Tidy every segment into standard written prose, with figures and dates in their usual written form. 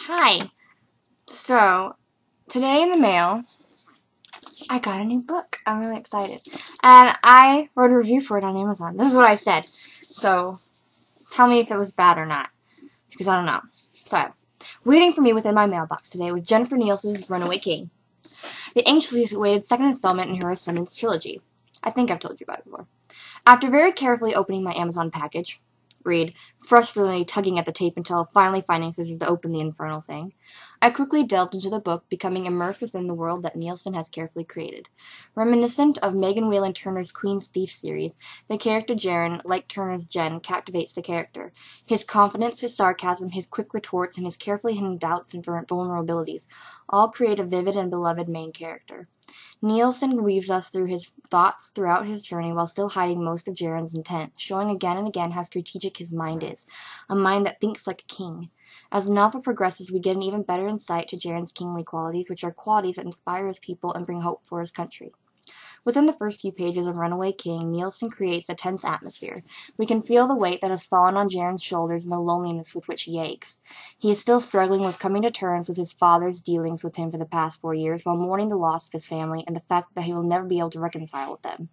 Hi. So, today in the mail, I got a new book. I'm really excited. And I wrote a review for it on Amazon. This is what I said. So, tell me if it was bad or not. Because I don't know. So, waiting for me within my mailbox today was Jennifer Nielsen's Runaway King, the anxiously awaited second installment in her Ascendance trilogy. I think I've told you about it before. After very carefully opening my Amazon package, frustratingly tugging at the tape until finally finding scissors to open the infernal thing, I quickly delved into the book, becoming immersed within the world that Nielsen has carefully created. Reminiscent of Megan Whalen Turner's Queen's Thief series, the character Jaren, like Turner's Jen, captivates the character. His confidence, his sarcasm, his quick retorts, and his carefully hidden doubts and vulnerabilities all create a vivid and beloved main character. Nielsen weaves us through his thoughts throughout his journey while still hiding most of Jaren's intent, showing again and again how strategic his mind is, a mind that thinks like a king. As the novel progresses, we get an even better insight to Jaren's kingly qualities, which are qualities that inspire his people and bring hope for his country. Within the first few pages of Runaway King, Nielsen creates a tense atmosphere. We can feel the weight that has fallen on Jaren's shoulders and the loneliness with which he aches. He is still struggling with coming to terms with his father's dealings with him for the past 4 years, while mourning the loss of his family and the fact that he will never be able to reconcile with them.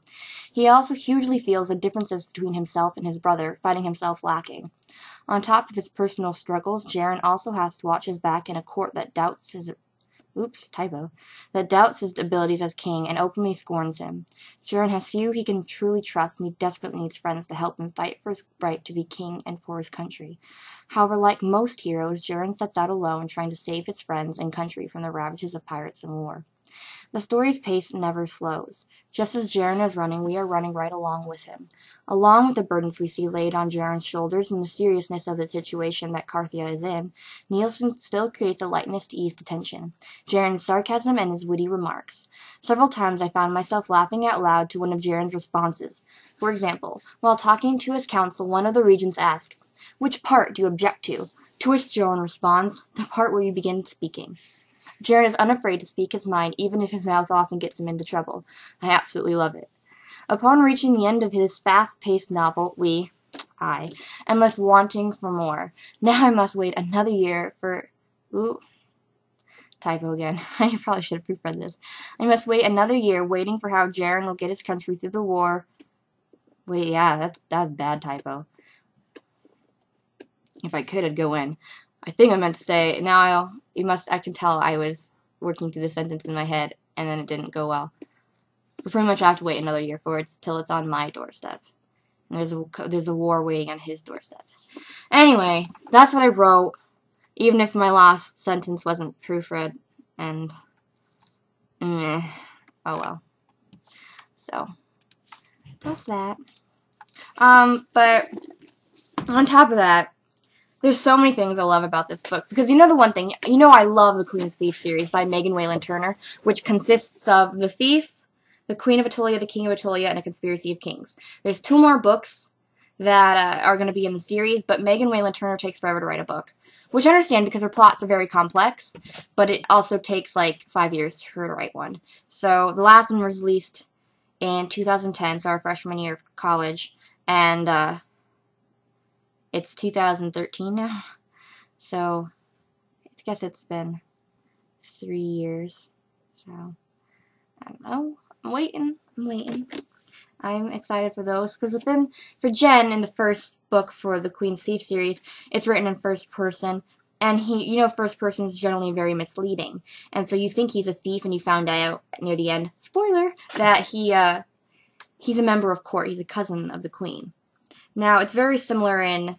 He also hugely feels the differences between himself and his brother, finding himself lacking. On top of his personal struggles, Jaren also has to watch his back in a court that doubts his abilities as king and openly scorns him. Jaren has few he can truly trust, and he desperately needs friends to help him fight for his right to be king and for his country. However, like most heroes, Jaren sets out alone, trying to save his friends and country from the ravages of pirates and war. The story's pace never slows. Just as Jaren is running, we are running right along with him. Along with the burdens we see laid on Jaren's shoulders and the seriousness of the situation that Carthia is in, Nielsen still creates a lightness to ease the tension. Jaren's sarcasm and his witty remarks. Several times I found myself laughing out loud to one of Jaren's responses. For example, while talking to his council, one of the regents asks, "Which part do you object to?" To which Jaren responds, "The part where you begin speaking." Jaren is unafraid to speak his mind, even if his mouth often gets him into trouble. I absolutely love it. Upon reaching the end of his fast-paced novel, I, am left wanting for more. Now I must wait another year for... Typo again. I probably should have proofread this. I must wait another year waiting for how Jaren will get his country through the war. That's bad typo. If I could, I'd go in. I think I meant to say, I can tell I was working through the sentence in my head, and then it didn't go well. But pretty much I have to wait another year for it till it's on my doorstep. And there's a war waiting on his doorstep. Anyway, that's what I wrote, even if my last sentence wasn't proofread, and, oh well. So, that's that. But, on top of that, there's so many things I love about this book. Because the one thing, I love the Queen's Thief series by Megan Whalen Turner, which consists of The Thief, The Queen of Atolia, The King of Atolia, and A Conspiracy of Kings. There's 2 more books that are going to be in the series, but Megan Whalen Turner takes forever to write a book. Which I understand because her plots are very complex, but it also takes like 5 years for her to write one. So the last one was released in 2010, so our freshman year of college, and it's 2013 now, so I guess it's been 3 years, so I don't know, I'm waiting, I'm excited for those, because for Jen, in the first book for the Queen's Thief series, it's written in first person, and first person is generally very misleading, and so you think he's a thief, and you found out near the end, spoiler, that he's a member of court, he's a cousin of the Queen. Now, it's very similar in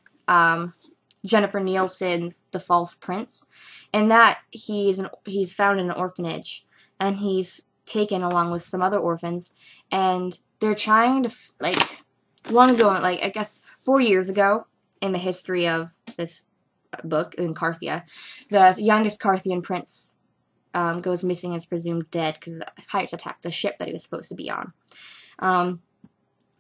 Jennifer Nielsen's The False Prince, in that he's found in an orphanage, and he's taken along with some other orphans, and they're trying to, long ago, I guess 4 years ago, in the history of this book, in Carthia, the youngest Carthian prince goes missing and is presumed dead because pirates attacked the ship that he was supposed to be on.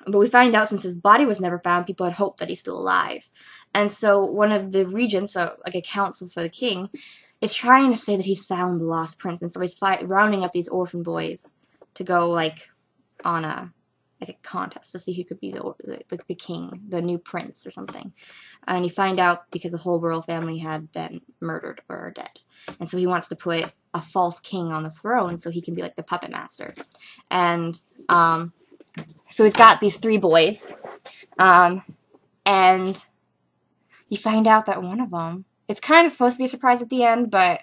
But we find out since his body was never found, people had hoped that he's still alive. And so one of the regents, so like a council for the king, is trying to say that he's found the lost prince. And so he's rounding up these orphan boys to go, on a like a contest to see who could be the king, the new prince or something. And you find out because the whole royal family had been murdered or are dead. And so he wants to put a false king on the throne so he can be like the puppet master. And so he's got these 3 boys. And you find out that one of them, it's kind of supposed to be a surprise at the end, but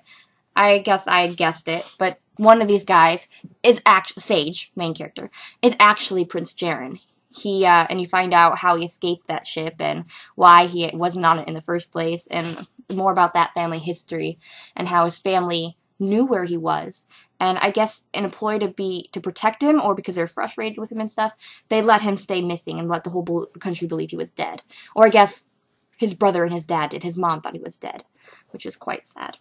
I guess I guessed it. But one of these guys is actually, Sage, main character, is actually Prince Jaren. And you find out how he escaped that ship and why he wasn't on it in the first place, and more about that family history and how his family knew where he was. And I guess in a ploy to protect him, or because they were frustrated with him and stuff, they let him stay missing and let the whole country believe he was dead. Or I guess his brother and his dad did. His mom thought he was dead, which is quite sad.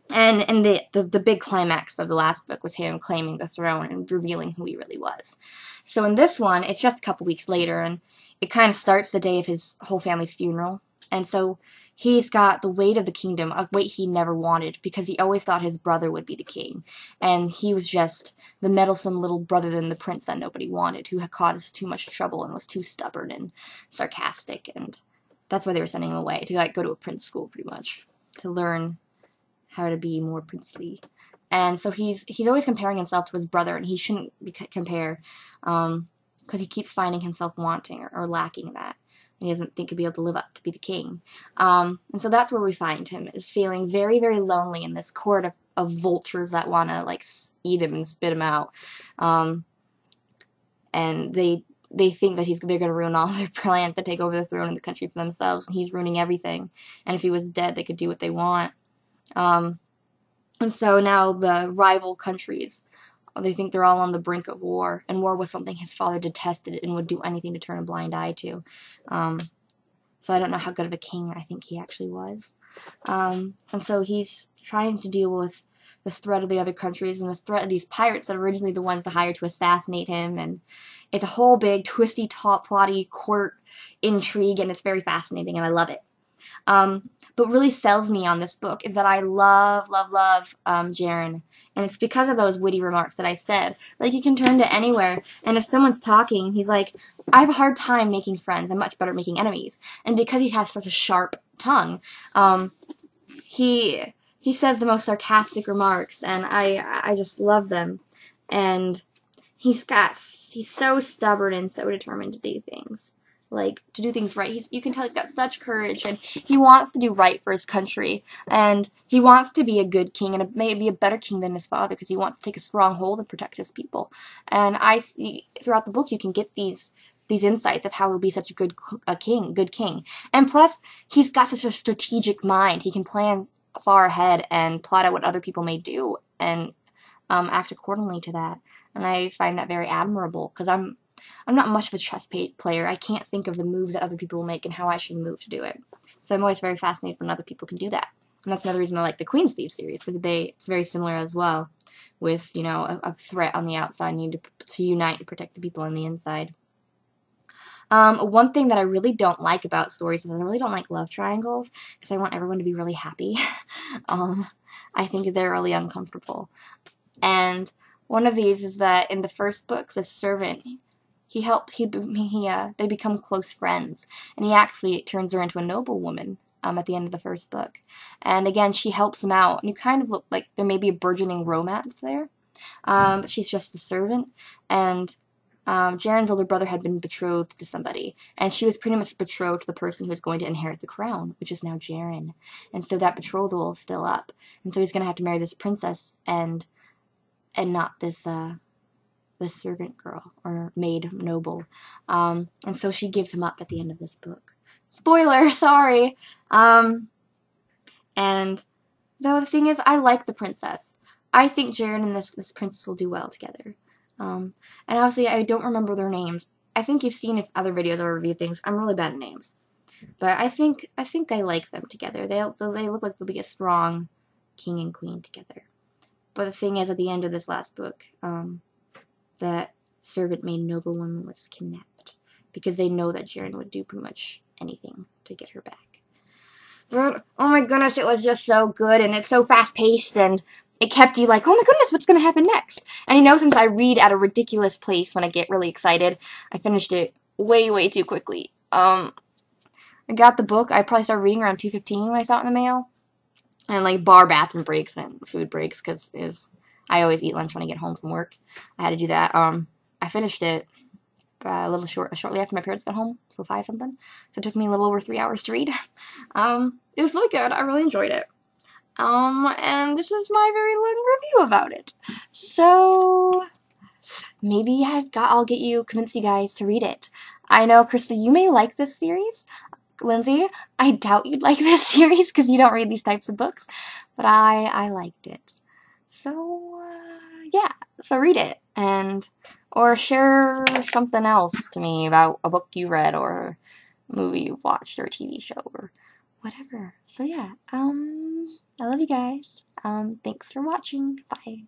And the big climax of the last book was him claiming the throne and revealing who he really was. So in this one, it's just a couple weeks later, and it kind of starts the day of his whole family's funeral. And so he's got the weight of the kingdom, a weight he never wanted, because he always thought his brother would be the king. And he was just the meddlesome little brother than the prince that nobody wanted, who had caused too much trouble and was too stubborn and sarcastic. And that's why they were sending him away, to like go to a prince school pretty much, to learn how to be more princely. And so he's always comparing himself to his brother, and he shouldn't compare, because he keeps finding himself wanting or lacking in that. And he doesn't think he'll be able to live up to be the king. And so that's where we find him, is feeling very, very lonely in this court of vultures that want to like eat him and spit him out. And they think that they're going to ruin all their plans to take over the throne of the country for themselves, and he's ruining everything. And if he was dead, they could do what they want. And so now the rival countries, they think they're all on the brink of war, and war was something his father detested and would do anything to turn a blind eye to. So I don't know how good of a king I think he actually was. And so he's trying to deal with the threat of the other countries and the threat of these pirates that are originally the ones that hired to assassinate him. And it's a whole big twisty, plotty court intrigue, and it's very fascinating, and I love it. But what really sells me on this book is that I love Jaren. And it's because of those witty remarks that I said. Like, you can turn to anywhere, and if someone's talking, he's like, I have a hard time making friends. I'm much better at making enemies. And because he has such a sharp tongue, he says the most sarcastic remarks, and I just love them. And he's so stubborn and so determined to do things. Like, to do things right. You can tell he's got such courage, and he wants to do right for his country, and he wants to be a good king, and maybe a better king than his father, because he wants to take a strong hold and protect his people. And throughout the book, you can get these insights of how he'll be such a good king. And plus, he's got such a strategic mind. He can plan far ahead and plot out what other people may do, and act accordingly to that. And I find that very admirable, because I'm not much of a chess player. I can't think of the moves that other people will make and how I should move to do it. So I'm always very fascinated when other people can do that. And that's another reason I like the Queen's Thieves series, because it's very similar as well, with, you know, a threat on the outside, and you need to unite and protect the people on the inside. One thing that I really don't like about stories is I really don't like love triangles, because I want everyone to be really happy. I think they're really uncomfortable. And one of these is that in the first book, the servant, they become close friends, and he actually turns her into a noblewoman at the end of the first book. And again, she helps him out, and you kind of look like there may be a burgeoning romance there, but she's just a servant. And Jaren's older brother had been betrothed to somebody, and she was pretty much betrothed to the person who was going to inherit the crown, which is now Jaren. And so that betrothal is still up, and so he's going to have to marry this princess and not this servant girl or maid noble. And so she gives him up at the end of this book. Spoiler, sorry. And though the thing is, I like the princess. I think Jaren and this princess will do well together. And obviously, I don't remember their names. I think you've seen other videos or review things. I'm really bad at names, but I think I like them together. They look like they'll be a strong king and queen together. But the thing is, at the end of this last book, that servant maid noblewoman was kidnapped, because they know that Jaren would do pretty much anything to get her back. But, oh my goodness, it was just so good, and it's so fast-paced, and it kept you like, oh my goodness, what's going to happen next? And you know, since I read at a ridiculous pace when I get really excited, I finished it way, way too quickly. I got the book. I probably started reading around 2:15 when I saw it in the mail. And like bar bathroom breaks and food breaks because I always eat lunch when I get home from work. I had to do that. I finished it shortly after my parents got home, so 5 something. So it took me a little over 3 hours to read. It was really good. I really enjoyed it. And this is my very long review about it. So maybe I'll convince you guys to read it. I know, Krista, you may like this series. Lindsay, I doubt you'd like this series because you don't read these types of books, but I liked it. So, yeah, so read it, or share something else to me about a book you read, or a movie you've watched, or a TV show, or whatever. So yeah, I love you guys. Thanks for watching. Bye.